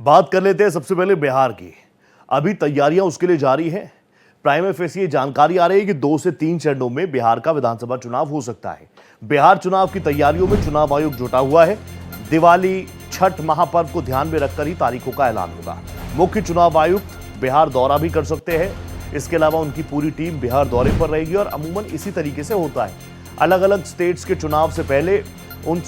बात कर लेते हैं सबसे पहले बिहार की। अभी तैयारियां उसके लिए जारी हैं। प्राइम फेस ये जानकारी आ रही है कि 2 से 3 चरणों में बिहार का विधानसभा चुनाव हो सकता है। बिहार चुनाव की तैयारियों में चुनाव आयोग जुटा हुआ है। दिवाली, छठ महापर्व को ध्यान में रखकर ही तारीखों का ऐलान होगा। मुख्य चुनाव आयुक्त बिहार दौरा भी कर सकते हैं। इसके अलावा उनकी पूरी टीम बिहार दौरे पर रहेगी और अमूमन इसी तरीके से होता है। अलग अलग स्टेट्स के चुनाव से पहले उन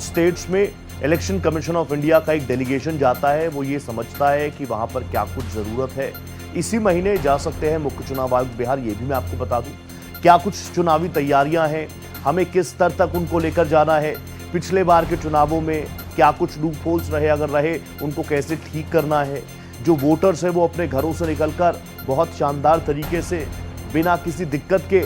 स्टेट्स में इलेक्शन कमीशन ऑफ इंडिया का एक डेलीगेशन जाता है। वो ये समझता है कि वहां पर क्या कुछ जरूरत है। इसी महीने जा सकते हैं मुख्य चुनाव आयुक्त बिहार। ये भी मैं आपको बता दूं क्या कुछ चुनावी तैयारियां हैं, हमें किस स्तर तक उनको लेकर जाना है, पिछले बार के चुनावों में क्या कुछ लूप होल्स रहे, अगर रहे उनको कैसे ठीक करना है। जो वोटर्स है वो अपने घरों से निकलकर बहुत शानदार तरीके से बिना किसी दिक्कत के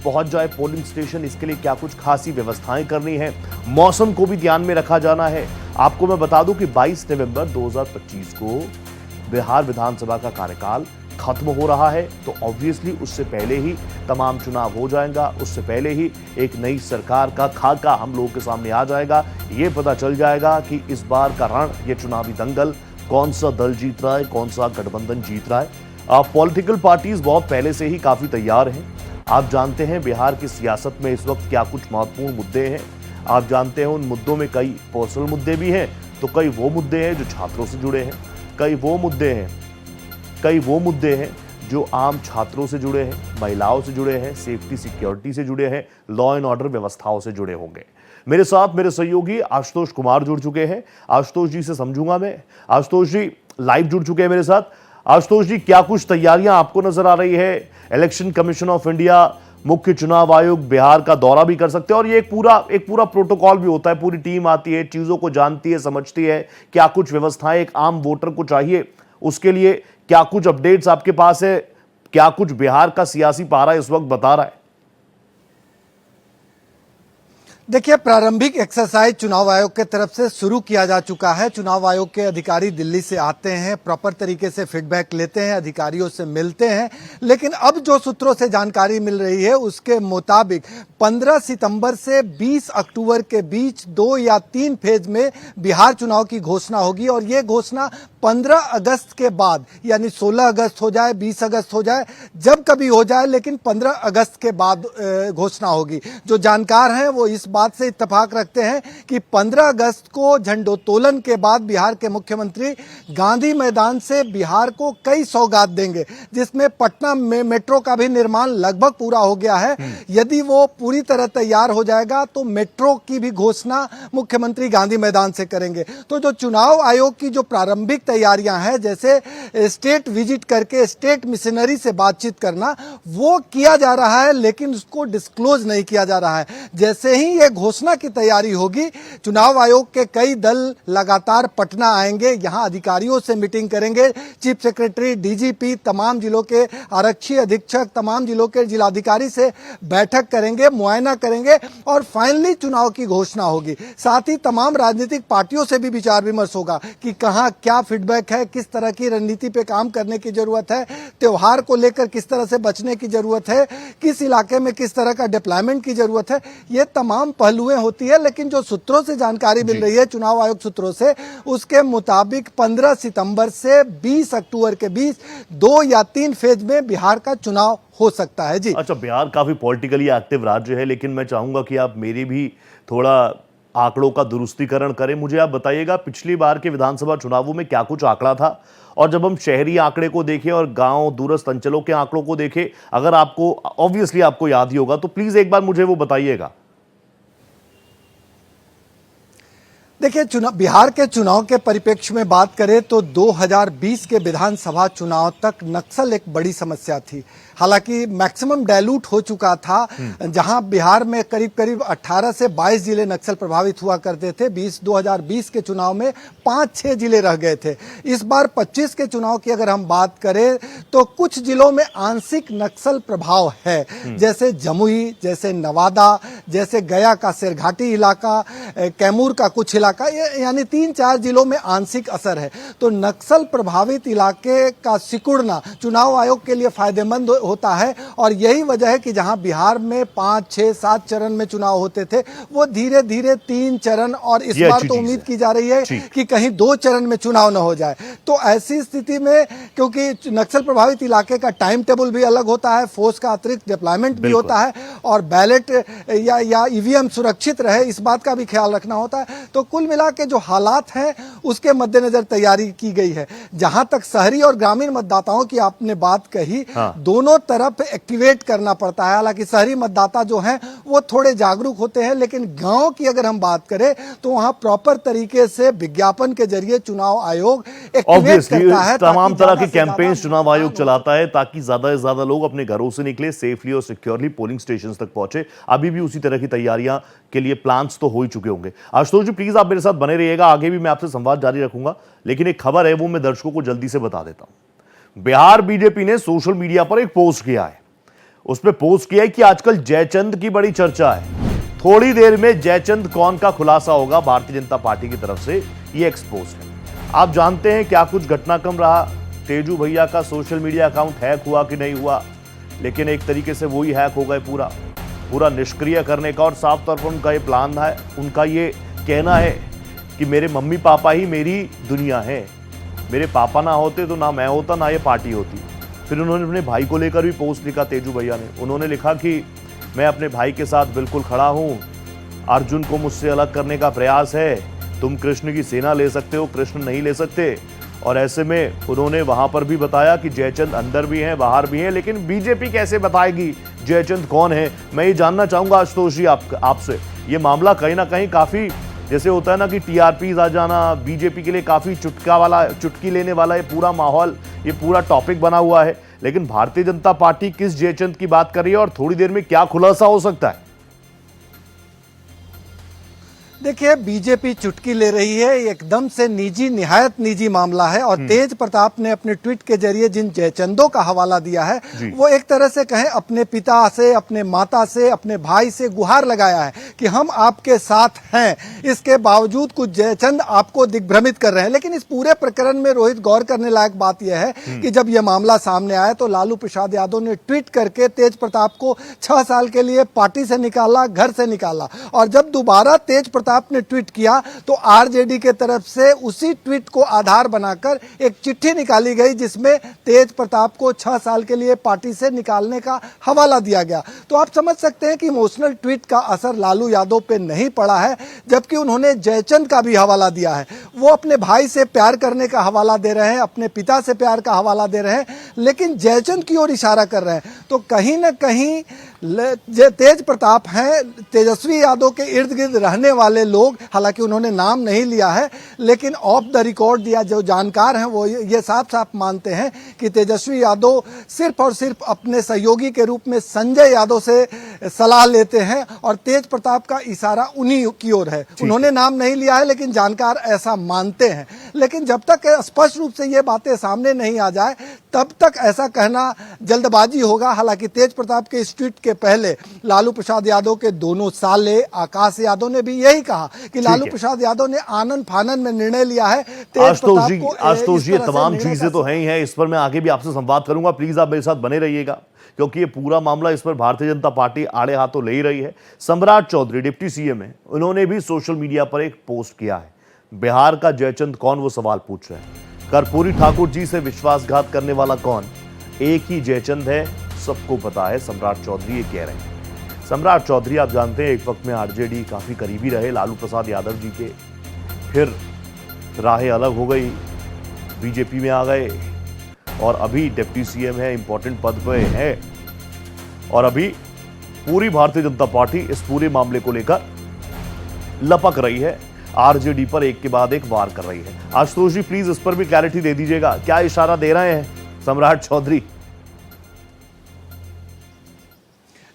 पहुंच जाए पोलिंग स्टेशन, इसके लिए क्या कुछ खासी व्यवस्थाएं करनी है। मौसम को भी ध्यान में रखा जाना है। आपको मैं बता दूं कि 22 नवंबर 2025 को बिहार विधानसभा का कार्यकाल खत्म हो रहा है, तो ऑब्वियसली उससे पहले ही तमाम चुनाव हो जाएगा। उससे पहले ही एक नई सरकार का खाका हम लोगों के सामने आ जाएगा। ये पता चल जाएगा कि इस बार का रण, ये चुनावी दंगल, कौन सा दल जीत रहा है, कौन सा गठबंधन जीत रहा है। पॉलिटिकल पार्टीज बहुत पहले से ही काफी तैयार हैं। आप जानते हैं बिहार की सियासत में इस वक्त क्या कुछ महत्वपूर्ण मुद्दे हैं। आप जानते हैं उन मुद्दों में कई पर्सनल मुद्दे भी हैं, तो कई वो मुद्दे हैं जो छात्रों से जुड़े हैं, कई वो मुद्दे हैं जो आम छात्रों से जुड़े हैं, महिलाओं से जुड़े हैं, सेफ्टी सिक्योरिटी से जुड़े हैं, लॉ एंड ऑर्डर व्यवस्थाओं से जुड़े होंगे। मेरे साथ मेरे सहयोगी आशुतोष कुमार जुड़ चुके हैं। आशुतोष जी से समझूंगा मैं। आशुतोष जी लाइव जुड़ चुके हैं मेरे साथ। आशुतोष जी, क्या कुछ तैयारियां आपको नजर आ रही है? इलेक्शन कमीशन ऑफ इंडिया, मुख्य चुनाव आयोग बिहार का दौरा भी कर सकते हैं और ये एक पूरा प्रोटोकॉल भी होता है। पूरी टीम आती है, चीजों को जानती है, समझती है क्या कुछ व्यवस्थाएं एक आम वोटर को चाहिए। उसके लिए क्या कुछ अपडेट्स आपके पास है? क्या कुछ बिहार का सियासी पारा इस वक्त बता रहा है? देखिए, प्रारंभिक एक्सरसाइज चुनाव आयोग के तरफ से शुरू किया जा चुका है। चुनाव आयोग के अधिकारी दिल्ली से आते हैं, प्रॉपर तरीके से फीडबैक लेते हैं, अधिकारियों से मिलते हैं। लेकिन अब जो सूत्रों से जानकारी मिल रही है उसके मुताबिक 15 सितंबर से 20 अक्टूबर के बीच 2 या 3 फेज में बिहार चुनाव की घोषणा होगी और ये घोषणा 15 अगस्त के बाद, यानी 16 अगस्त हो जाए, 20 अगस्त हो जाए, जब कभी हो जाए, लेकिन 15 अगस्त के बाद घोषणा होगी। जो जानकार हैं वो इस बात से इत्तेफाक रखते हैं कि 15 अगस्त को झंडोत्तोलन के बाद बिहार के मुख्यमंत्री गांधी मैदान से बिहार को कई सौगात देंगे, जिसमें पटना में मेट्रो का भी निर्माण लगभग पूरा हो गया है। यदि वो पूरी तरह तैयार हो जाएगा तो मेट्रो की भी घोषणा मुख्यमंत्री गांधी मैदान से करेंगे। तो जो चुनाव आयोग की जो प्रारंभिक तैयारियां हैं, जैसे स्टेट विजिट करके स्टेट मिशनरी से बातचीत करना, वो किया जा रहा है, लेकिन उसको डिस्क्लोज नहीं किया जा रहा है। जैसे ही ये घोषणा की तैयारी होगी, चुनाव आयोग के कई दल लगातार पटना आएंगे, यहां अधिकारियों से मीटिंग करेंगे। चीफ सेक्रेटरी, डीजीपी, तमाम जिलों के आरक्षी अधीक्षक, तमाम जिलों के जिलाधिकारी से बैठक करेंगे, मुआयना करेंगे और फाइनली चुनाव की घोषणा होगी। साथ ही तमाम राजनीतिक पार्टियों से भी विचार विमर्श होगा कि कहां क्या फीडबैक है, किस तरह की रणनीति पे काम करने की जरूरत है, त्योहार को लेकर किस तरह से बचने की जरूरत है, किस इलाके में किस तरह का डिप्लॉयमेंट की जरूरत है। ये तमाम पहलुएं होती है। लेकिन जो सूत्रों से जानकारी मिल रही है, चुनाव आयोग सूत्रों से, उसके मुताबिक 15 सितंबर से 20 अक्टूबर के बीच 2 या 3 फेज में बिहार का चुनाव हो सकता है। जी अच्छा, बिहार काफी पॉलिटिकली एक्टिव राज्य है, लेकिन मैं चाहूंगा कि आप मेरी भी थोड़ा आंकड़ों का दुरुस्तीकरण करें। मुझे आप बताइएगा पिछली बार के विधानसभा चुनावों में क्या कुछ आंकड़ा था, और जब हम शहरी आंकड़े को देखें और गांव दूरस्थ अंचलों के आंकड़ों को देखें, अगर आपको ऑब्वियसली आपको याद ही होगा, तो प्लीज एक बार मुझे वो बताइएगा। देखिए, बिहार के चुनाव के परिप्रेक्ष्य में बात करें तो 2020 के विधानसभा चुनाव तक नक्सल एक बड़ी समस्या थी। हालांकि मैक्सिमम डायलूट हो चुका था, जहां बिहार में करीब करीब 18 से 22 जिले नक्सल प्रभावित हुआ करते थे। 2020 के चुनाव में 5-6 जिले रह गए थे। इस बार 25 के चुनाव की अगर हम बात करें तो कुछ जिलों में आंशिक नक्सल प्रभाव है, जैसे जमुई, जैसे नवादा, जैसे गया का शेरघाटी इलाका, कैमूर का कुछ इलाका, यानी 3-4 जिलों में आंशिक असर है। तो नक्सल प्रभावित इलाके का सिकुड़ना चुनाव आयोग के लिए फायदेमंद होता है और यही वजह है कि जहां बिहार में 5, 6, 7 चरण में चुनाव होते थे वो धीरे धीरे 3 चरण, और इस बार तो उम्मीद की जा रही है कि कहीं 2 चरण में चुनाव न हो जाए। तो ऐसी स्थिति में, क्योंकि नक्सल प्रभावित इलाके का टाइम टेबल भी अलग होता है, फोर्स का अतिरिक्त डिप्लॉयमेंट भी होता है और बैलेट या ईवीएम सुरक्षित रहे इस बात का भी ख्याल रखना होता है। तो कुल मिला के जो हालात हैं उसके मद्देनजर तैयारी की गई है। जहां तक शहरी और ग्रामीण मतदाताओं की आपने बात कही, दोनों तरफ एक्टिवेट करना पड़ता है। हालांकि शहरी मतदाता जो हैं वो थोड़े जागरूक होते हैं, लेकिन गांव की अगर हम बात करें तो वहां प्रॉपर तरीके से विज्ञापन के जरिए चुनाव आयोग एक्टिवेट करता है। तमाम तरह के कैंपेन चुनाव आयोग चलाता है ताकि ज्यादा से ज्यादा लोग अपने घरों से निकले, सेफली और सिक्योरली पोलिंग स्टेशन तक पहुंचे। अभी भी उसी तरह की तैयारियां के लिए प्लान्स तो हो ही चुके होंगे। आशुतोष जी प्लीज आप मेरे साथ बने रहिएगा, आगे भी मैं आपसे संवाद जारी रखूंगा, लेकिन एक खबर है वो मैं दर्शकों को जल्दी से बता देता हूं। बिहार बीजेपी ने सोशल मीडिया पर एक पोस्ट किया है। उसमें पोस्ट किया है कि आजकल जयचंद की बड़ी चर्चा है। थोड़ी देर में जयचंद कौन का खुलासा होगा भारतीय जनता पार्टी की तरफ से, ये एक्सपोज है। आप जानते हैं क्या कुछ घटनाक्रम रहा, तेजू भैया का सोशल मीडिया अकाउंट हैक हुआ कि नहीं हुआ, लेकिन एक तरीके से वही हैक हो गए पूरा निष्क्रिय करने का, और साफ तौर पर उनका ये प्लान है, उनका ये कहना है कि मेरे मम्मी पापा ही मेरी दुनिया है, मेरे पापा ना होते तो ना मैं होता ना ये पार्टी होती। फिर उन्होंने अपने भाई को लेकर भी पोस्ट लिखा, तेजू भैया ने, उन्होंने लिखा कि मैं अपने भाई के साथ बिल्कुल खड़ा हूं, अर्जुन को मुझसे अलग करने का प्रयास है, तुम कृष्ण की सेना ले सकते हो, कृष्ण नहीं ले सकते। और ऐसे में उन्होंने वहां पर भी बताया कि जयचंद अंदर भी हैं बाहर भी हैं, लेकिन बीजेपी कैसे बताएगी जयचंद कौन है। मैं ये जानना चाहूंगा आशुतोष जी आपसे, ये मामला कहीं ना कहीं काफी जैसे होता है ना कि टीआरपीज आ जाना, बीजेपी के लिए काफी चुटकी लेने वाला ये पूरा माहौल, ये पूरा टॉपिक बना हुआ है। लेकिन भारतीय जनता पार्टी किस जयचंद की बात कर रही है और थोड़ी देर में क्या खुलासा हो सकता है? देखिए, बीजेपी चुटकी ले रही है, एकदम से निजी, निहायत निजी मामला है। और तेज प्रताप ने अपने ट्वीट के जरिए जिन जयचंदों का हवाला दिया है वो एक तरह से कहें अपने पिता से, अपने माता से, अपने भाई से गुहार लगाया है कि हम आपके साथ हैं। इसके बावजूद कुछ जयचंद आपको दिग्भ्रमित कर रहे हैं। लेकिन इस पूरे प्रकरण में रोहित, गौर करने लायक बात यह है कि जब यह मामला सामने आया तो लालू प्रसाद यादव ने ट्वीट करके तेज प्रताप को 6 साल के लिए पार्टी से निकाला, घर से निकाला। और जब दोबारा तेज प्रताप ने ट्वीट किया तो आरजेडी के तरफ से उसी ट्वीट को आधार बनाकर एक चिट्ठी निकाली गई जिसमें तेज प्रताप को 6 साल के लिए पार्टी से निकालने का हवाला दिया गया। तो आप समझ सकते हैं कि इमोशनल ट्वीट का असर लालू यादव पे नहीं पड़ा है, जबकि उन्होंने जयचंद का भी हवाला दिया है। वो अपने भाई से प्यार करने का हवाला दे रहे हैं, अपने पिता से प्यार का हवाला दे रहे हैं, लेकिन जयचंद की ओर इशारा कर रहे हैं। तो कहीं ना कहीं तेज प्रताप हैं, तेजस्वी यादव के इर्द गिर्द रहने वाले लोग, हालांकि उन्होंने नाम नहीं लिया है, लेकिन ऑफ द रिकॉर्ड या जो जानकार हैं वो ये साफ साफ मानते हैं कि तेजस्वी यादव सिर्फ और सिर्फ अपने सहयोगी के रूप में संजय यादव से सलाह लेते हैं और तेज प्रताप का इशारा उन्हीं की ओर है। उन्होंने नाम नहीं लिया है, लेकिन जानकार ऐसा मानते हैं। लेकिन जब तक स्पष्ट रूप से ये बातें सामने नहीं आ जाए तब तक ऐसा कहना जल्दबाजी होगा। हालांकि तेज प्रताप के इस ट्वीट के पहले लालू प्रसाद यादव के दोनों साले आकाश यादव ने भी यही कहा कि लालू प्रसाद यादव ने आनन फानन में निर्णय लिया है। आशुतोष जी तमाम चीजें तो हैं ही हैं, इस पर मैं आगे भी आपसे संवाद करूंगा, प्लीज आप मेरे साथ बने रहिएगा, क्योंकि ये पूरा मामला, इस पर भारतीय जनता पार्टी आड़े हाथों ले ही रही है। सम्राट चौधरी डिप्टी सीएम है, उन्होंने भी सोशल मीडिया पर एक पोस्ट किया है। बिहार का जयचंद कौन, वो सवाल पूछ रहे हैं। कर्पूरी ठाकुर जी से विश्वासघात करने वाला कौन? एक ही जयचंद है, सबको पता है, सम्राट चौधरी ये कह रहे हैं। सम्राट चौधरी आप जानते हैं एक वक्त में आरजेडी काफी करीबी रहे लालू प्रसाद यादव जी के, फिर राहें अलग हो गई, बीजेपी में आ गए और अभी डिप्टी सीएम है, इंपॉर्टेंट पद पे है। और अभी पूरी भारतीय जनता पार्टी इस पूरे मामले को लेकर लपक रही है, आरजेडी पर एक के बाद एक वार कर रही है। आशुतोष जी प्लीज इस पर भी क्लैरिटी दे दीजिएगा, क्या इशारा दे रहे हैं सम्राट चौधरी?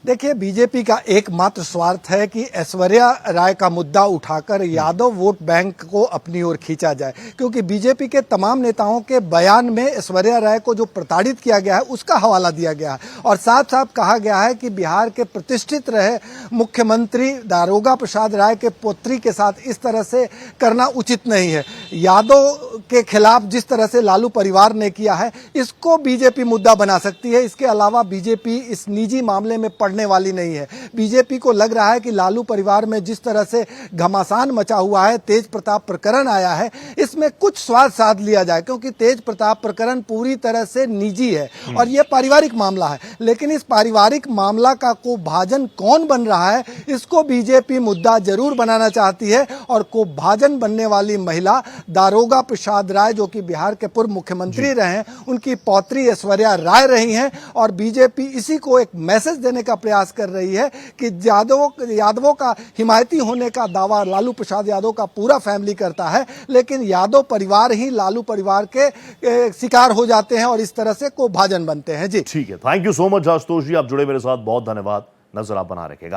देखिए, बीजेपी का एकमात्र स्वार्थ है कि ऐश्वर्या राय का मुद्दा उठाकर यादव वोट बैंक को अपनी ओर खींचा जाए, क्योंकि बीजेपी के तमाम नेताओं के बयान में ऐश्वर्या राय को जो प्रताड़ित किया गया है उसका हवाला दिया गया है और साफ साफ कहा गया है कि बिहार के प्रतिष्ठित रहे मुख्यमंत्री दारोगा प्रसाद राय के पुत्री के साथ इस तरह से करना उचित नहीं है। यादव के खिलाफ जिस तरह से लालू परिवार ने किया है, इसको बीजेपी मुद्दा बना सकती है। इसके अलावा बीजेपी इस निजी मामले में पड़ने वाली नहीं है। बीजेपी को लग रहा है कि लालू परिवार में जिस तरह से घमासान मचा हुआ है, तेज प्रताप प्रकरण आया है, इसमें कुछ स्वाद साध लिया जाए, क्योंकि तेज प्रताप प्रकरण पूरी तरह से निजी है और यह पारिवारिक मामला है। लेकिन इस पारिवारिक मामला का कोभाजन कौन बन रहा है, इसको बीजेपी मुद्दा जरूर बनाना चाहती है और कोभाजन बनने वाली महिला दारोगा प्रसाद राय, जो कि बिहार के पूर्व मुख्यमंत्री रहे हैं, उनकी पौत्री ऐश्वर्या राय रही हैं और बीजेपी इसी को एक मैसेज देने का प्रयास कर रही है कि यादवों का हिमायती होने का दावा लालू प्रसाद यादव का पूरा फैमिली करता है, लेकिन यादव परिवार ही लालू परिवार के शिकार हो जाते हैं और इस तरह से कोभाजन बनते हैं। जी ठीक है, thank you so much Ashutosh ji, आप जुड़े मेरे साथ, बहुत धन्यवाद। नजर आप बना रखेगा।